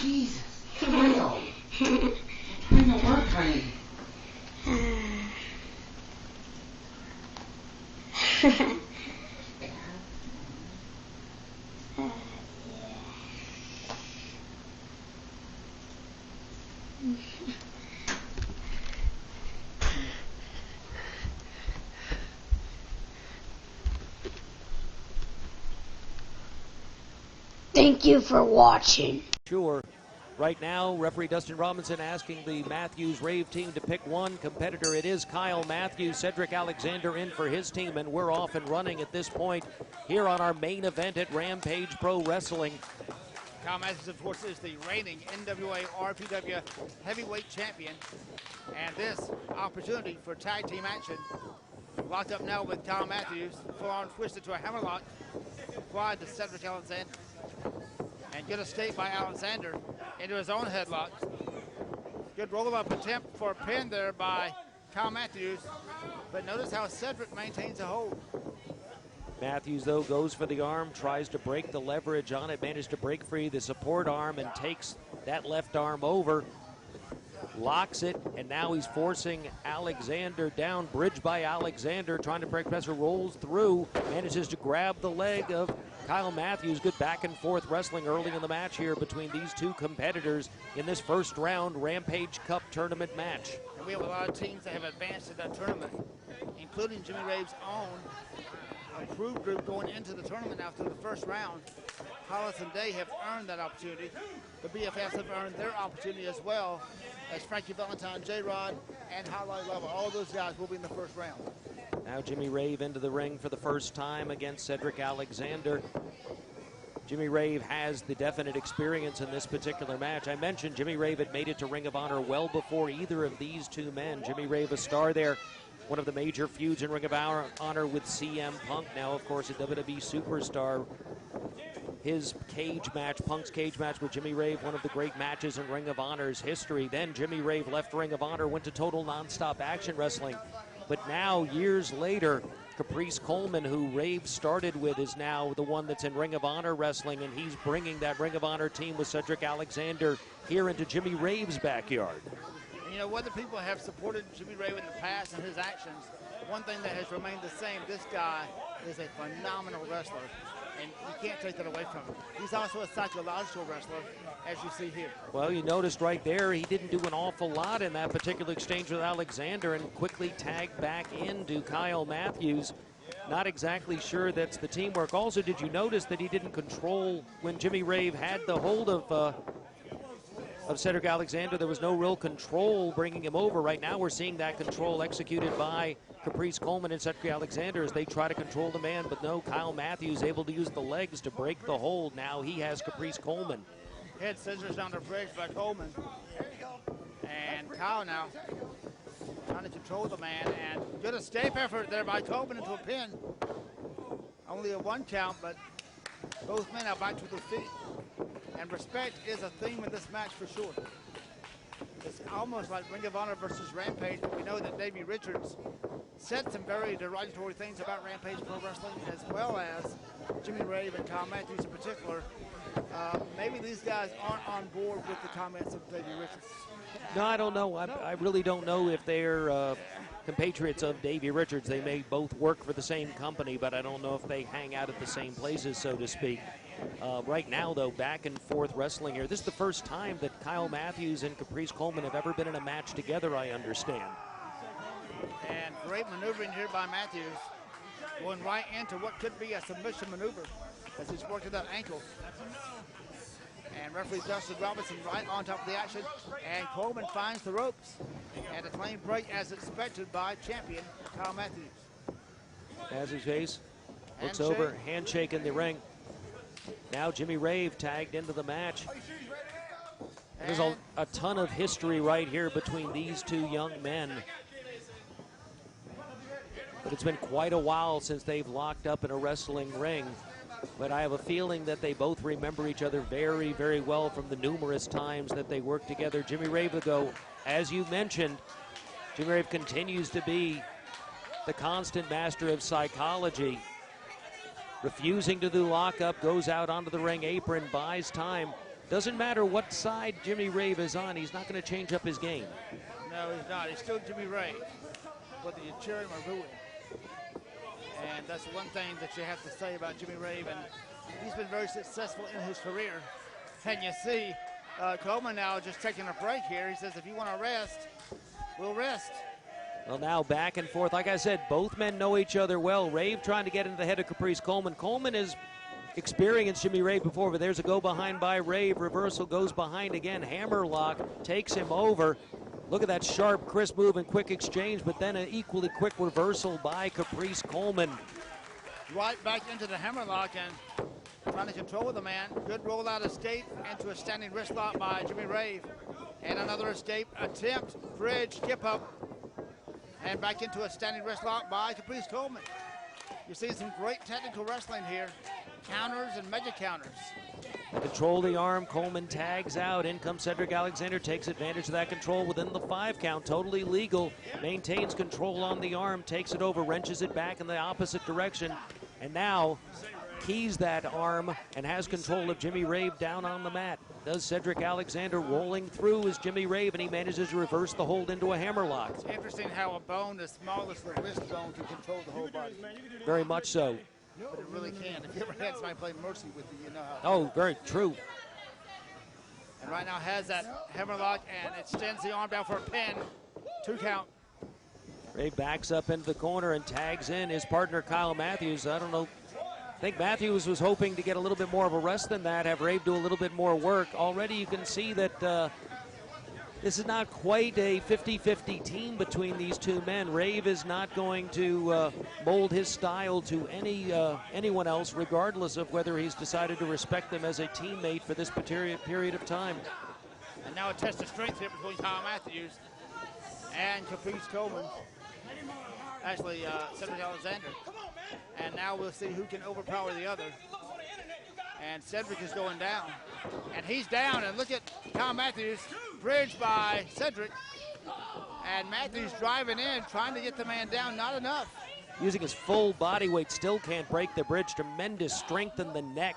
Jesus, Kyle. I'm trying to work, honey. Thank you for watching. Sure. Right now, referee Dustin Robinson asking the Matthews Rave team to pick one competitor. It is Kyle Matthews, Cedric Alexander in for his team, and we're off and running at this point here on our main event at Rampage Pro Wrestling. Kyle Matthews, of course, is the reigning NWA RPW heavyweight champion, and this opportunity for tag team action. Locked up now with Kyle Matthews, forearm twisted to a hammerlock, applied to Cedric Alexander. And good escape by Alexander into his own headlock. Good roll-up attempt for a pin there by Kyle Matthews. But notice how Cedric maintains a hold. Matthews, though, goes for the arm, tries to break the leverage on it, managed to break free the support arm and takes that left arm over. Locks it, and now he's forcing Alexander down. Bridge by Alexander, trying to break pressure, rolls through, manages to grab the leg of Kyle Matthews. Good back and forth wrestling early in the match here between these two competitors in this first round Rampage Cup tournament match. And we have a lot of teams that have advanced to that tournament, including Jimmy Rave's own approved group going into the tournament after the first round. Hollis and Day have earned that opportunity. The BFFs have earned their opportunity as well, as Frankie Valentine, J-Rod, and Highlight Level. All those guys will be in the first round. Now Jimmy Rave into the ring for the first time against Cedric Alexander. Jimmy Rave has the definite experience in this particular match. I mentioned Jimmy Rave had made it to Ring of Honor well before either of these two men. Jimmy Rave, a star there, one of the major feuds in Ring of Honor with CM Punk. Now, of course, a WWE superstar. His cage match, Punk's cage match with Jimmy Rave, one of the great matches in Ring of Honor's history. Then Jimmy Rave left Ring of Honor, went to Total Nonstop Action Wrestling. But now, years later, Caprice Coleman, who Rave started with, is now the one that's in Ring of Honor Wrestling, and he's bringing that Ring of Honor team with Cedric Alexander here into Jimmy Rave's backyard. And you know, whether people have supported Jimmy Rave in the past and his actions, one thing that has remained the same, this guy is a phenomenal wrestler, and you can't take that away from him. He's also a psychological wrestler, as you see here. Well, you noticed right there, he didn't do an awful lot in that particular exchange with Alexander and quickly tagged back into Kyle Matthews. Not exactly sure that's the teamwork. Also, did you notice that he didn't control when Jimmy Rave had the hold of Cedric Alexander? There was no real control bringing him over. Right now we're seeing that control executed by Caprice Coleman and Cedric Alexander as they try to control the man, but no, Kyle Matthews able to use the legs to break the hold. Now he has Caprice Coleman. Head scissors down the bridge by Coleman. And Kyle now trying to control the man, and good escape effort there by Coleman into a pin. Only a one count, but both men are back to their feet. And respect is a theme in this match for sure. It's almost like Ring of Honor versus Rampage, but we know that Davey Richards said some very derogatory things about Rampage Pro Wrestling, as well as Jimmy Rave and Kyle Matthews in particular. Maybe these guys aren't on board with the comments of Davey Richards. No, I don't know. I really don't know if they're compatriots of Davey Richards. They may both work for the same company, but I don't know if they hang out at the same places, so to speak. Right now, though, back and forth wrestling here. This is the first time that Kyle Matthews and Caprice Coleman have ever been in a match together, I understand. And great maneuvering here by Matthews, going right into what could be a submission maneuver as he's working that ankle. And referee Dustin Robinson right on top of the action, and Coleman finds the ropes. And a clean break as expected by champion Kyle Matthews. As his face, looks Handshake. over, handshake in the ring. Now Jimmy Rave tagged into the match. There's a ton of history right here between these two young men. But it's been quite a while since they've locked up in a wrestling ring. But I have a feeling that they both remember each other very, very well from the numerous times that they worked together. Jimmy Rave, though, as you mentioned, Jimmy Rave continues to be the constant master of psychology. Refusing to do lockup, goes out onto the ring apron, buys time, doesn't matter what side Jimmy Rave is on, he's not going to change up his game. No, he's not. He's still Jimmy Rave, whether you cheer him or boo him. And that's one thing that you have to say about Jimmy Rave. And he's been very successful in his career. And you see Coleman now just taking a break here. He says, if you want to rest, we'll rest. Well, now back and forth. Like I said, both men know each other well. Rave trying to get into the head of Caprice Coleman. Coleman has experienced Jimmy Rave before, but there's a go behind by Rave. Reversal goes behind again. Hammerlock takes him over. Look at that sharp, crisp move and quick exchange, but then an equally quick reversal by Caprice Coleman. Right back into the hammerlock and trying to control the man. Good rollout escape into a standing wrist lock by Jimmy Rave. And another escape attempt, bridge, skip up, and back into a standing wrist lock by Caprice Coleman. You see some great technical wrestling here. Counters and mega counters. Control the arm, Coleman tags out. In comes Cedric Alexander, takes advantage of that control within the 5 count. Totally legal, maintains control on the arm, takes it over, wrenches it back in the opposite direction, and now keys that arm and has control of Jimmy Rave down on the mat. Does Cedric Alexander, rolling through is Jimmy Rave, and he manages to reverse the hold into a hammerlock. It's interesting how a bone as small as the wrist bone can control the whole body. Very much so. But it really can. If you ever had somebody play Mercy with you, you know how. Oh, very true. And right now has that hammerlock and extends the arm down for a pin. 2 count. Rave backs up into the corner and tags in his partner Kyle Matthews. I don't know. I think Matthews was hoping to get a little bit more of a rest than that, have Rave do a little bit more work. Already you can see that this is not quite a 50-50 team between these two men. Rave is not going to mold his style to anyone else, regardless of whether he's decided to respect them as a teammate for this period of time. And now a test of strength here between Kyle Matthews and Caprice Coleman. Actually, Cedric Alexander. And now we'll see who can overpower the other. And Cedric is going down. And he's down, and look at Kyle Matthews, bridged by Cedric. And Matthews driving in, trying to get the man down, not enough. Using his full body weight, still can't break the bridge. Tremendous strength in the neck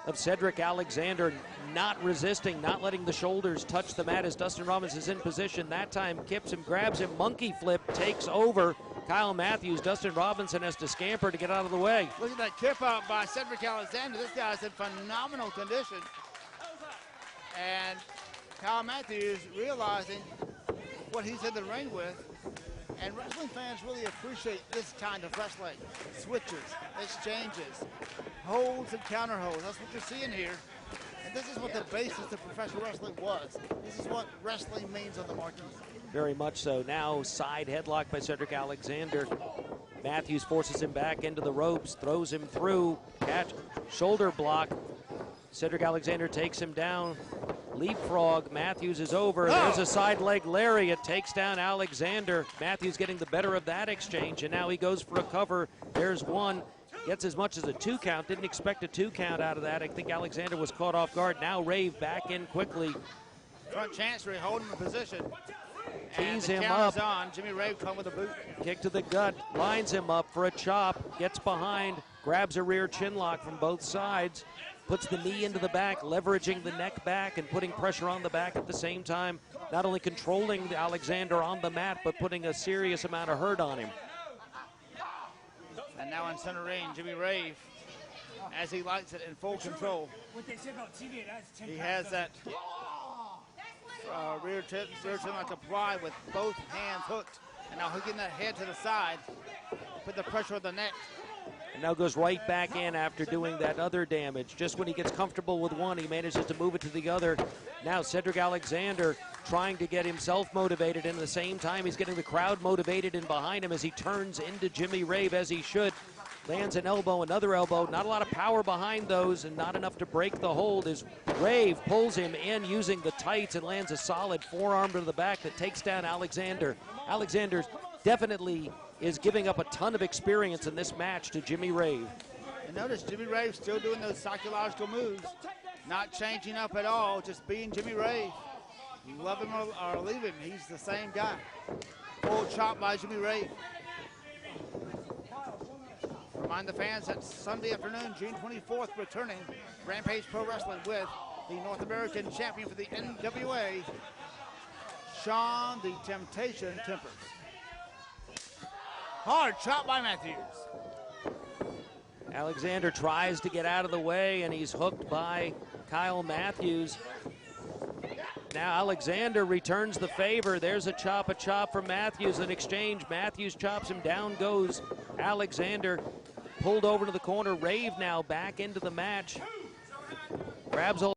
of Cedric Alexander, not resisting, not letting the shoulders touch the mat as Dustin Robbins is in position. That time kips him, grabs him, monkey flip, takes over Kyle Matthews. Dustin Robinson has to scamper to get out of the way. Look at that kip out by Cedric Alexander. This guy's in phenomenal condition. And Kyle Matthews realizing what he's in the ring with. And wrestling fans really appreciate this kind of wrestling. Switches, exchanges, holds and counter holds. That's what you're seeing here. And this is what the basis of professional wrestling was. This is what wrestling means on the marquee. Very much so. Now side headlock by Cedric Alexander. Matthews forces him back into the ropes, throws him through, catch, shoulder block. Cedric Alexander takes him down. Leapfrog, Matthews is over. There's a side leg lariat, takes down Alexander. Matthews getting the better of that exchange, and now he goes for a cover. There's one, gets as much as a 2 count. Didn't expect a 2 count out of that. I think Alexander was caught off guard. Now Rave back in quickly. Front Chancery holding the position. Keys him up. On. Jimmy Rave come with a boot. Kick to the gut, lines him up for a chop, gets behind, grabs a rear chin lock from both sides. Puts the knee into the back, leveraging the neck back and putting pressure on the back at the same time. Not only controlling Alexander on the mat, but putting a serious amount of hurt on him. And now in center ring, Jimmy Rave, as he likes it, in full control. He has that rear chin lock applied with both hands hooked. And now hooking that head to the side, put the pressure on the neck. And now goes right back in after doing that other damage. Just when he gets comfortable with one, he manages to move it to the other. Now Cedric Alexander trying to get himself motivated, and at the same time he's getting the crowd motivated and behind him as he turns into Jimmy Rave as he should. Lands an elbow, another elbow. Not a lot of power behind those and not enough to break the hold as Rave pulls him in using the tights and lands a solid forearm to the back that takes down Alexander. Alexander definitely is giving up a ton of experience in this match to Jimmy Rave. And notice Jimmy Rave still doing those psychological moves, not changing up at all, just being Jimmy Rave. You love him or leave him, he's the same guy. Full chop by Jimmy Rave. Remind the fans that Sunday afternoon, June 24th, returning Rampage Pro Wrestling with the North American champion for the NWA, Sean the Temptation Tempers. Hard shot by Matthews. Alexander tries to get out of the way, and he's hooked by Kyle Matthews. Now Alexander returns the favor. There's a chop from Matthews. An exchange. Matthews chops him. Down goes Alexander. Pulled over to the corner. Rave now back into the match. Grabs a